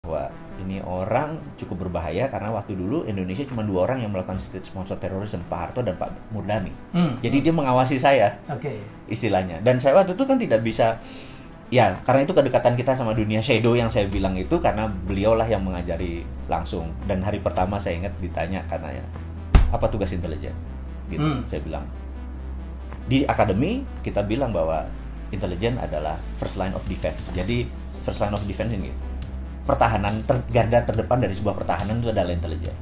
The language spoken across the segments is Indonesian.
Wah, ini orang cukup berbahaya karena waktu dulu Indonesia cuma 2 orang yang melakukan state sponsor terorisme, Pak Harto dan Pak Murdani. Jadi dia mengawasi saya, istilahnya. Dan saya waktu itu kan tidak bisa, ya karena itu kedekatan kita sama dunia shadow yang saya bilang itu karena beliaulah yang mengajari langsung. Dan hari pertama saya ingat ditanya karena ya, apa tugas intelijen? Gitu, saya bilang. Di akademi kita bilang bahwa intelijen adalah first line of defense. Jadi first line of defense ini pertahanan garda terdepan dari sebuah pertahanan itu adalah intelijen.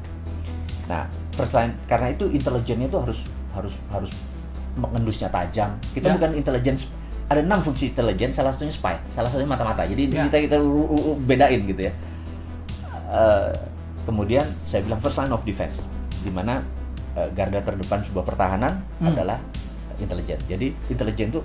Nah, first line karena itu intelijennya itu harus mengendusnya tajam. Kita bukan intelijen, ada 6 fungsi intelijen, salah satunya spy, salah satunya mata-mata. Jadi kita bedain gitu ya. Kemudian saya bilang first line of defense, di mana garda terdepan sebuah pertahanan adalah intelijen. Jadi intelijen itu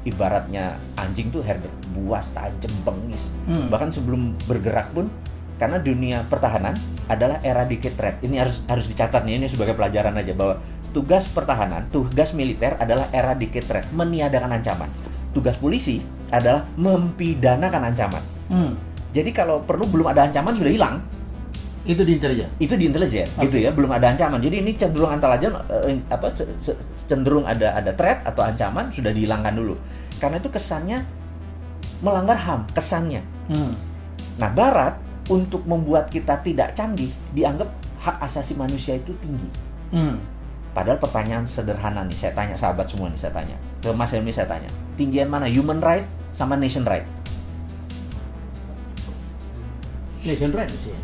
ibaratnya anjing tuh herder, buas, tajam, bengis. Bahkan sebelum bergerak pun, karena dunia pertahanan adalah eradicate threat. Ini harus dicatat nih, ini sebagai pelajaran aja bahwa tugas pertahanan, tugas militer adalah eradicate threat, meniadakan ancaman. Tugas polisi adalah mempidanakan ancaman. Jadi kalau perlu belum ada ancaman sudah hilang. Itu di intelijen. Itu di intelijen, gitu ya, belum ada ancaman. Jadi ini cenderung cenderung ada threat atau ancaman sudah dihilangkan dulu. Karena itu kesannya melanggar HAM, kesannya. Nah, Barat untuk membuat kita tidak canggih dianggap hak asasi manusia itu tinggi. Padahal pertanyaan sederhana nih, saya tanya sahabat semua nih, saya tanya ke Mas Helmi, saya tanya, tinggian mana human right sama nation right? Nation right sih.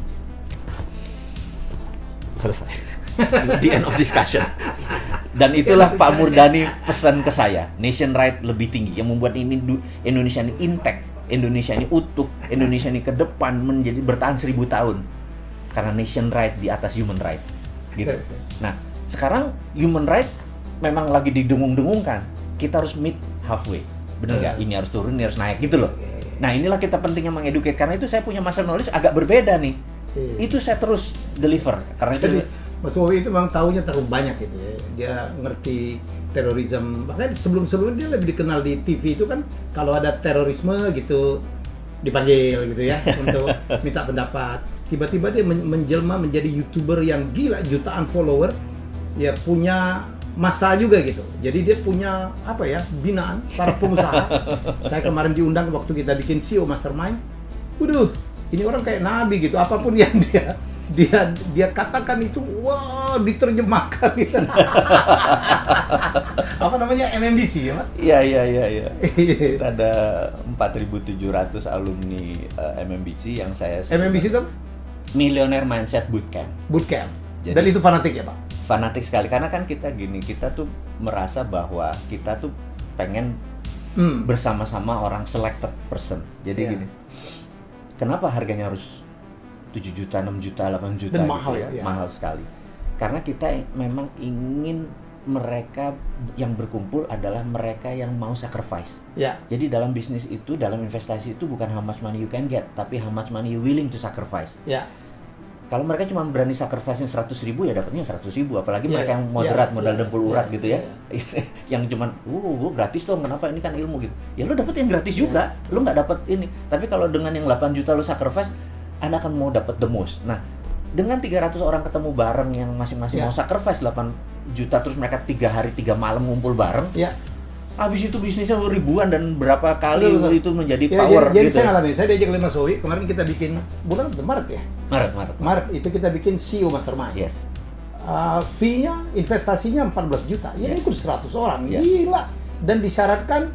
Selesai. The end of discussion. Dan itulah Pak Murdani pesan ke saya, nation right lebih tinggi, yang membuat ini Indonesia ini intact, Indonesia ini utuh, Indonesia ini ke depan menjadi bertahan 1000 tahun karena nation right di atas human right, gitu. Nah, sekarang human right memang lagi didengung-dengungkan, kita harus meet halfway, bener nggak? Ini harus turun, ini harus naik, gitu loh. Nah, inilah kita pentingnya mengeduket, karena itu saya punya master knowledge agak berbeda nih. Itu saya terus deliver karena itu. Mas Wowi itu memang tahunya terlalu banyak gitu ya. Dia ngerti terorisme. Bahkan sebelum-sebelumnya dia lebih dikenal di TV itu kan kalau ada terorisme gitu dipanggil gitu ya untuk minta pendapat. Tiba-tiba dia menjelma menjadi YouTuber yang gila, jutaan follower. Ya punya masa juga gitu. Jadi dia punya apa ya, binaan para pengusaha. Saya kemarin diundang waktu kita bikin CEO Mastermind. Waduh, ini orang kayak nabi gitu, apapun yang dia katakan itu, wah, diterjemahkan gitu. Apa namanya, MMBC ya, Pak? Iya. Ada 4.700 alumni MMBC yang saya MMBC itu Millionaire Mindset Bootcamp. Jadi, dan itu fanatik ya, Pak? Fanatik sekali, karena kan kita tuh merasa bahwa kita tuh pengen bersama-sama orang selected person. Jadi gini, kenapa harganya harus 7 juta, 6 juta, 8 juta? Dan mahal gitu ya? Mahal sekali. Karena kita memang ingin mereka yang berkumpul adalah mereka yang mau sacrifice. Jadi dalam bisnis itu, dalam investasi itu bukan how much money you can get, tapi how much money you willing to sacrifice. Kalau mereka cuma berani sacrifice-nya 100.000, ya dapatnya 100.000. Apalagi mereka yang moderat, modal dempul urat gitu ya. Yang cuman, gratis dong, kenapa, ini kan ilmu gitu. Ya lu dapet yang gratis juga, lu nggak dapet ini. Tapi kalau dengan yang 8 juta lu sacrifice, Anda akan mau dapet the most. Nah, dengan 300 orang ketemu bareng yang masing-masing mau sacrifice 8 juta, terus mereka 3 hari 3 malam ngumpul bareng. Habis itu bisnisnya ribuan dan berapa kali itu menjadi power jadi gitu. Saya ngalamin, saya diajak oleh Mas Wowi, kemarin kita bikin bulan Maret ya? Maret itu kita bikin CEO Mastermind. Fee-nya, investasinya 14 juta. Ya ikut 100 orang. Gila. Dan disyaratkan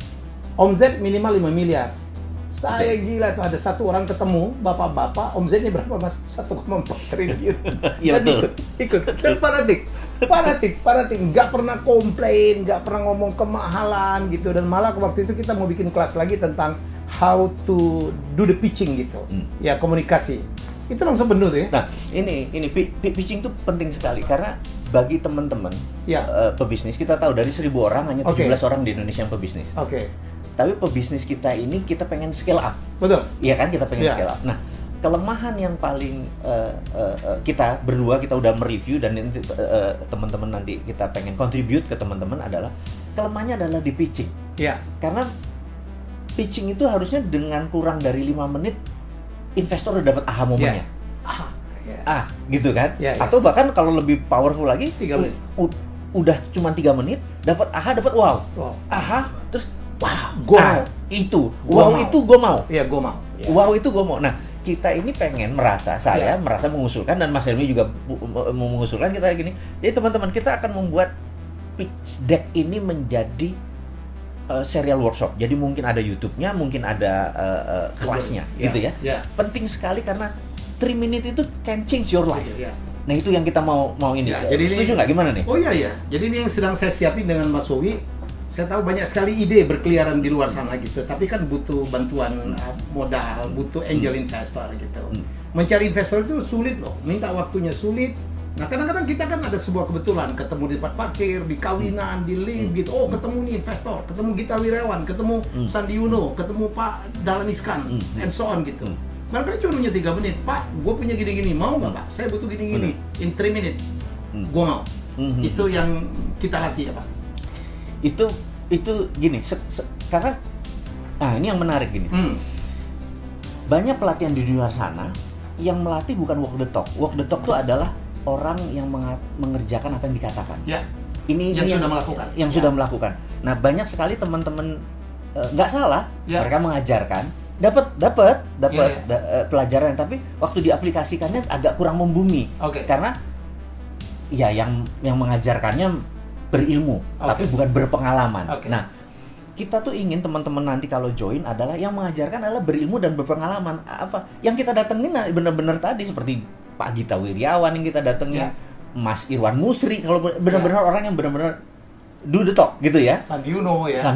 omzet minimal 5 miliar. Saya gila tuh, ada satu orang ketemu, bapak-bapak, omzetnya berapa Mas? 1,4 triliun. Iya betul. Ikut. Dan fanatik, nggak pernah komplain, nggak pernah ngomong kemahalan gitu. Dan malah waktu itu kita mau bikin kelas lagi tentang how to do the pitching gitu. Ya, komunikasi. Itu langsung penuh tuh ya. Nah, ini pitching tuh penting sekali karena bagi teman-teman pebisnis, kita tahu dari 1.000 orang hanya 17 orang di Indonesia yang pebisnis. Tapi pebisnis kita ini kita pengen scale up. Betul. Iya kan, kita pengen scale up. Nah, kelemahan yang paling kita berdua kita udah mereview dan nanti teman-teman nanti kita pengen contribute ke teman-teman adalah kelemahannya adalah di pitching. Karena pitching itu harusnya dengan kurang dari 5 menit investor udah dapat aha momennya. Gitu kan? Yeah. Atau bahkan kalau lebih powerful lagi, 3 menit. Udah cuma 3 menit, dapat aha, dapat wow. Aha, terus wow, itu gue mau. Iya, gue mau. Yeah. Wow itu gue mau. Nah, kita ini pengen saya merasa mengusulkan, dan Mas Helmi juga mengusulkan kita gini. Jadi teman-teman, kita akan membuat pitch deck ini menjadi serial workshop. Jadi mungkin ada YouTube-nya, mungkin ada kelasnya, gitu ya. Penting sekali karena 3 minutes itu can change your life. Nah, itu yang kita mau ini. Jadi setuju nggak, gimana nih? Oh iya. Jadi ini yang sedang saya siapin dengan Mas Wowi. Saya tahu banyak sekali ide berkeliaran di luar sana gitu. Tapi kan butuh bantuan modal, butuh angel investor gitu. Mencari investor itu sulit loh. Minta waktunya sulit. Nah, kadang-kadang kita kan ada sebuah kebetulan ketemu di tempat parkir, di kawinan, di lift gitu. Oh, ketemu nih investor, ketemu Gita Wirawan, ketemu Sandi Uno, ketemu Pak Dahlan Iskan, and so on gitu. Barangkali cuma punya 3 menit, Pak, gue punya gini-gini, mau nggak Pak? Saya butuh gini-gini, in 3 minutes, gue mau. Itu yang kita latih ya Pak. Itu gini, karena ini yang menarik gini. Banyak pelatihan di luar sana yang melatih bukan walk the talk. Walk the talk itu adalah orang yang mengerjakan apa yang dikatakan. Ini yang sudah melakukan. Yang sudah melakukan. Nah, banyak sekali teman-teman nggak salah, mereka mengajarkan, dapat pelajaran, tapi waktu diaplikasikannya agak kurang membumi. Karena ya yang mengajarkannya berilmu, tapi bukan berpengalaman. Nah, kita tuh ingin teman-teman nanti kalau join adalah yang mengajarkan adalah berilmu dan berpengalaman. Apa yang kita datengin benar-benar tadi seperti Pak Gita Wirjawan yang kita datengin, Mas Irwan Musri, kalau benar-benar orang yang benar-benar do the talk gitu ya. Sandi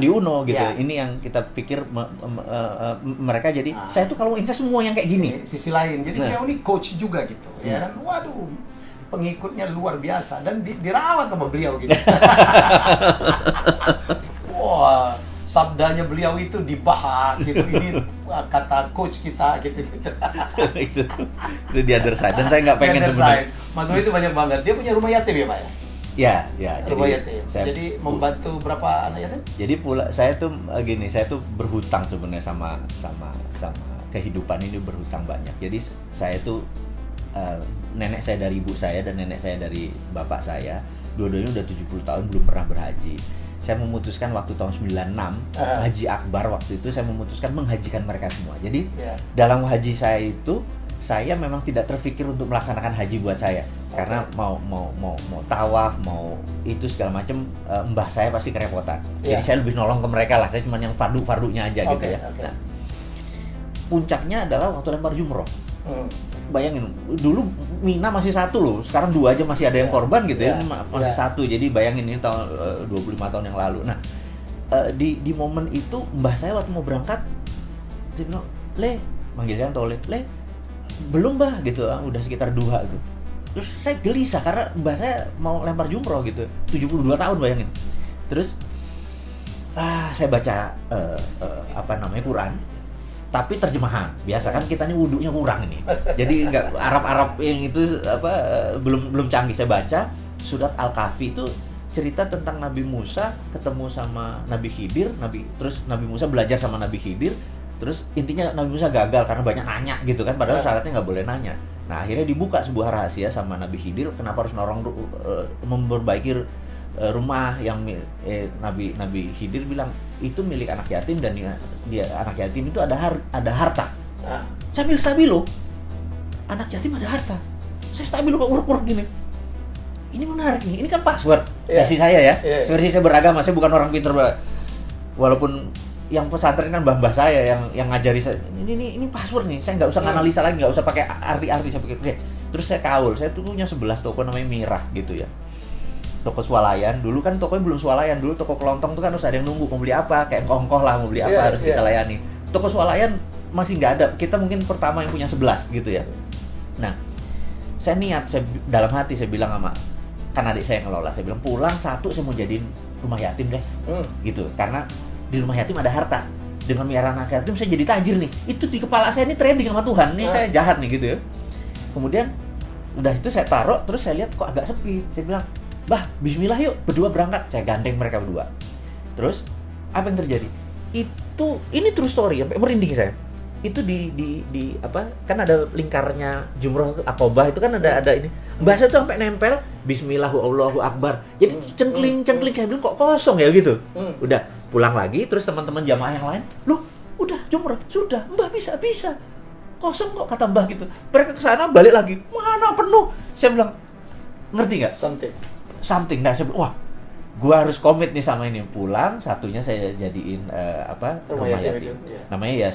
Uno gitu. Ini yang kita pikir mereka jadi saya tuh kalau invest semua yang kayak gini. Sisi lain. Jadi beliau ini coach juga gitu. Ya kan? Waduh, pengikutnya luar biasa dan dirawat sama beliau gitu. Wah, sabdanya beliau itu dibahas gitu. Ini kata coach kita gitu. itu di other side, dan saya nggak pengen sebenarnya. Mas Wowi itu banyak banget. Dia punya rumah yatim ya Pak ya? Ya. Rumah yatim. Jadi membantu berapa anak yatim? Jadi saya tuh berhutang sebenarnya sama kehidupan ini, berhutang banyak. Jadi saya tuh nenek saya dari ibu saya dan nenek saya dari bapak saya, dua-duanya udah 70 tahun belum pernah berhaji. Saya memutuskan waktu tahun 96 Haji Akbar waktu itu, saya memutuskan menghajikan mereka semua. Jadi dalam haji saya itu, saya memang tidak terpikir untuk melaksanakan haji buat saya, karena mau tawaf, mau itu segala macam, mbah saya pasti kerepotan. Jadi saya lebih nolong ke mereka lah, saya cuma yang fardunya aja gitu ya. Nah, puncaknya adalah waktu lempar jumroh. Bayangin, dulu Mina masih 1 loh, sekarang 2 aja masih ada yang korban gitu ya, masih 1. Jadi bayangin ini tahun 25 tahun yang lalu. Nah, di momen itu mbah saya waktu mau berangkat, dia bilang, "Le," manggil saya Tole, "Le, belum mbah," gitu, udah sekitar 2 gitu. Terus saya gelisah karena mbah saya mau lempar jumroh gitu, 72 tahun bayangin. Terus saya baca Quran, tapi terjemahan. Biasa kan kita nih wudunya kurang ini. Jadi nggak Arab yang itu belum canggih. Saya baca surat Al-Kahfi, itu cerita tentang Nabi Musa ketemu sama Nabi Khidir, terus Nabi Musa belajar sama Nabi Khidir. Terus intinya Nabi Musa gagal karena banyak nanya gitu kan, padahal syaratnya nggak boleh nanya. Nah, akhirnya dibuka sebuah rahasia sama Nabi Khidir, kenapa harus memperbaiki rumah yang Nabi Khidir bilang itu milik anak yatim, dan dia anak yatim itu ada harta. Sambil stabilo, anak yatim ada harta. Saya stabilo uruk-uruk gini. Ini menarik nih, ini kan password versi saya ya. Versi saya beragama, saya bukan orang pinter, walaupun yang pesantren kan mbah-mbah saya yang ngajari saya, ini password nih, saya nggak usah analisa lagi, nggak usah pakai arti-arti, saya pakai. Terus saya kaul, saya tuh punya 11 toko namanya Mirah gitu ya. Toko swalayan, dulu kan tokonya belum swalayan, dulu toko kelontong tuh kan harus ada yang nunggu, mau beli apa, kayak kongkoh lah, mau beli apa harus kita layani. Toko swalayan masih nggak ada, kita mungkin pertama yang punya 11 gitu ya. Nah, saya niat, dalam hati saya bilang sama, kan adik saya yang ngelola, saya bilang pulang 1 saya mau jadiin rumah yatim deh, gitu, karena di rumah yatim ada harta, dengan miara anak yatim saya jadi tajir nih. Itu di kepala saya ini trading sama Tuhan, nih saya jahat nih gitu ya. Kemudian udah itu saya taruh, terus saya lihat kok agak sepi, saya bilang, "Bah, bismillah yuk, berdua berangkat." Saya gandeng mereka berdua. Terus apa yang terjadi? Ini true story, sampai merinding saya. itu di apa, kan ada lingkarnya jumroh Aqobah itu kan ada ini. Mbak saya tuh sampai nempel Bismillah Allahu Akbar. Jadi cengkling saya bilang kok kosong ya gitu. Udah pulang lagi, terus teman-teman jamaah yang lain, loh udah jumroh sudah, Mbak bisa kosong kok kata Mbah gitu. Mereka ke sana balik lagi, mana penuh. Saya bilang, ngerti nggak? Something. Nah saya bilang, wah, gua harus komit nih sama ini. Pulang, satunya saya jadiin rumah yatim. Namanya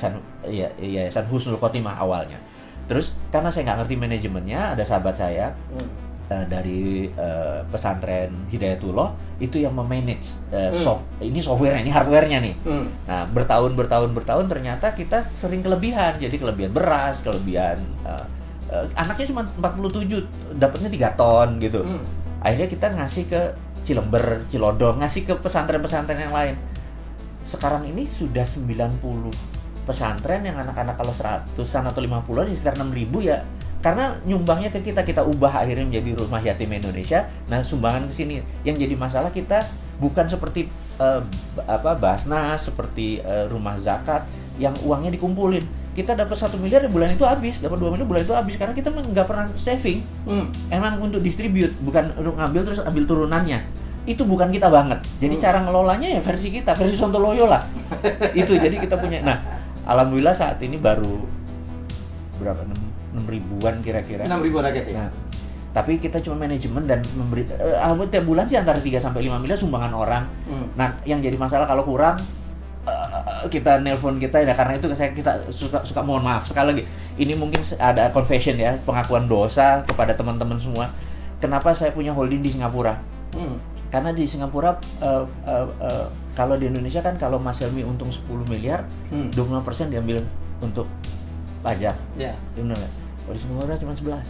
Yayasan Husnul Khotimah awalnya. Terus karena saya nggak ngerti manajemennya, ada sahabat saya dari pesantren Hidayatullah itu yang memanage ini software-nya, ini hardware-nya nih. Nah, bertahun ternyata kita sering kelebihan. Jadi kelebihan beras, kelebihan anaknya cuma 47, dapatnya 3 ton gitu. Akhirnya kita ngasih ke Cilember, Cilodong, ngasih ke pesantren-pesantren yang lain. Sekarang ini sudah 90 pesantren yang anak-anak kalau 100-an atau 50-an sekitar 6.000 ya. Karena nyumbangnya ke kita ubah akhirnya menjadi Rumah Yatim Indonesia. Nah, sumbangan ke sini. Yang jadi masalah kita bukan seperti Basnas, seperti rumah zakat yang uangnya dikumpulin. Kita dapat 1 miliar bulan itu habis, dapat 2 miliar bulan itu habis karena kita nggak pernah saving. Emang untuk distribute, bukan untuk ngambil terus ambil turunannya. Itu bukan kita banget. Jadi cara ngelolanya ya versi kita, versi Sontoloyo lah. Itu jadi kita punya. Nah, alhamdulillah saat ini baru berapa 6 ribuan kira-kira. 6 ribu rakyat ya. Nah, tapi kita cuma manajemen dan memberi tiap bulan sih antara 3 sampai 5 miliar sumbangan orang. Nah, yang jadi masalah kalau kurang kita nelpon kita ya, karena itu kita suka mohon maaf sekali lagi. Ini mungkin ada confession ya, pengakuan dosa kepada teman-teman semua. Kenapa saya punya holding di Singapura? Karena di Singapura kalau di Indonesia kan kalau Mas Helmi untung 10 miliar, 25% diambil untuk pajak. Ya. Benar nggak? Kalau di Singapura cuma 11.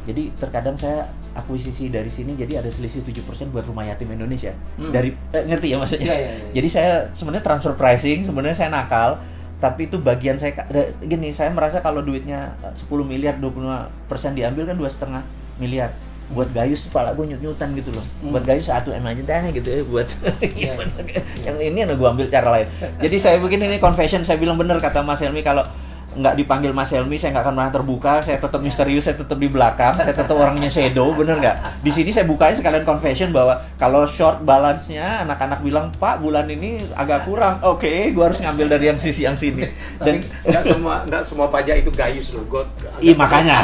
Jadi terkadang saya akuisisi dari sini, jadi ada selisih 7% buat Rumah Yatim Indonesia. Dari ngerti ya maksudnya? Ya. Jadi saya sebenarnya transfer pricing, sebenarnya saya nakal, tapi itu bagian saya gini, saya merasa kalau duitnya 10 miliar 25% diambil kan 2,5 miliar. Buat Gayus kepala gue nyut-nyutan gitu loh. Buat Gayus 1 M aja deh gitu ya buat yang ini ada gue ambil cara lain. Jadi saya begini, ini confession, saya bilang bener kata Mas Helmi, kalau nggak dipanggil Mas Helmi, saya nggak akan pernah terbuka, saya tetap misterius, saya tetap di belakang, saya tetap orangnya shadow, bener nggak? Di sini saya bukanya sekalian confession bahwa kalau short balance-nya, anak-anak bilang, Pak, bulan ini agak kurang, oke, gue harus ngambil dari yang sisi yang sini. Dan nggak semua pajak itu Gayus loh, iya makanya.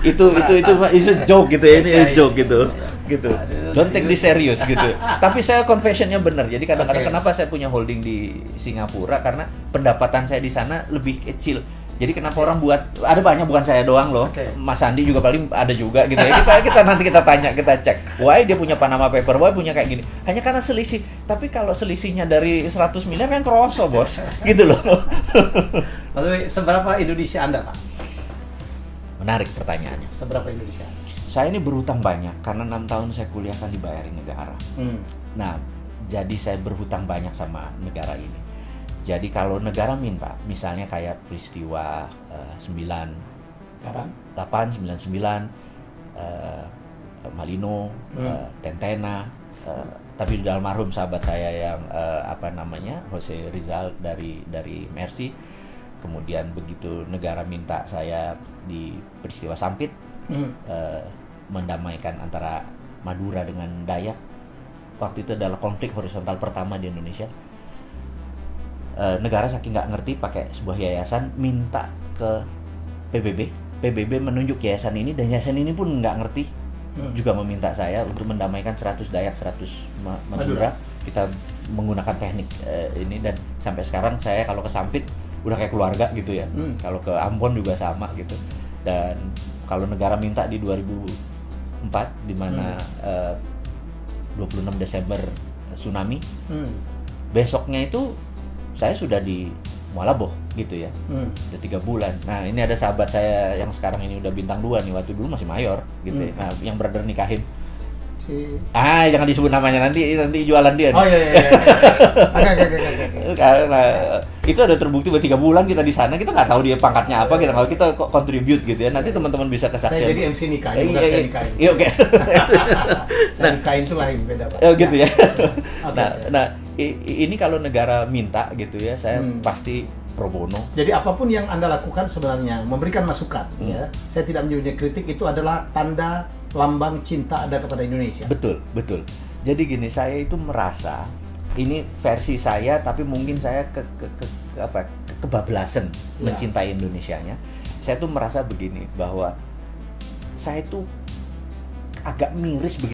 itu a joke gitu ya, ini a joke gitu. Don't take this serious gitu. Tapi saya confessionnya benar. Jadi kadang-kadang kenapa saya punya holding di Singapura, karena pendapatan saya di sana lebih kecil. Jadi kenapa orang buat, ada banyak, bukan saya doang loh. Mas Andi juga paling ada juga gitu ya. Kita nanti kita tanya, kita cek. Why dia punya Panama Paper, why punya kayak gini. Hanya karena selisih. Tapi kalau selisihnya dari 100 miliar kan kroso, Bos. Gitu loh. Lalu seberapa Indonesia Anda, Pak? Menarik pertanyaannya. Seberapa Indonesia? Saya ini berhutang banyak karena 6 tahun saya kuliah kan dibayarin negara. Nah, jadi saya berhutang banyak sama negara ini. Jadi kalau negara minta, misalnya kayak peristiwa 98, 99, Malino, Tentena, tapi di almarhum sahabat saya yang Jose Rizal dari Mercy. Kemudian begitu negara minta saya di peristiwa Sampit, mendamaikan antara Madura dengan Dayak. Waktu itu adalah konflik horizontal pertama di Indonesia. Negara saking nggak ngerti pakai sebuah yayasan minta ke PBB menunjuk yayasan ini, dan yayasan ini pun nggak ngerti, juga meminta saya untuk mendamaikan 100 Dayak, 100 Madura. Kita menggunakan teknik ini, dan sampai sekarang saya kalau ke Sampit udah kayak keluarga gitu ya. Kalau ke Ambon juga sama gitu. Dan kalau negara minta di 2004 di mana 26 Desember tsunami, besoknya itu saya sudah di Mualaboh gitu ya. Udah 3 bulan. Nah, ini ada sahabat saya yang sekarang ini udah bintang 2 nih, waktu dulu masih mayor gitu ya. Nah, yang brother nikahin jangan disebut namanya, nanti jualan dia. Oh iya. Karena itu ada terbukti buat 3 bulan kita di sana, kita nggak tahu dia pangkatnya apa, kita contribute gitu ya. Nanti teman-teman bisa kesaksian. Saya jadi MC nikahin, bukan saya nikahin. Iya, oke. Saya nikahin itu lain, beda Pak. Oh gitu ya. Nah, ini kalau negara minta gitu ya, saya pasti pro bono. Jadi apapun yang Anda lakukan sebenarnya memberikan masukan, ya. Saya tidak menyebutnya kritik, itu adalah tanda lambang cinta Anda kepada Indonesia. Betul, betul. Jadi gini, saya itu merasa ini versi saya, tapi mungkin saya kebablasan mencintai Indonesianya. Saya tuh merasa begini, bahwa saya tuh agak miris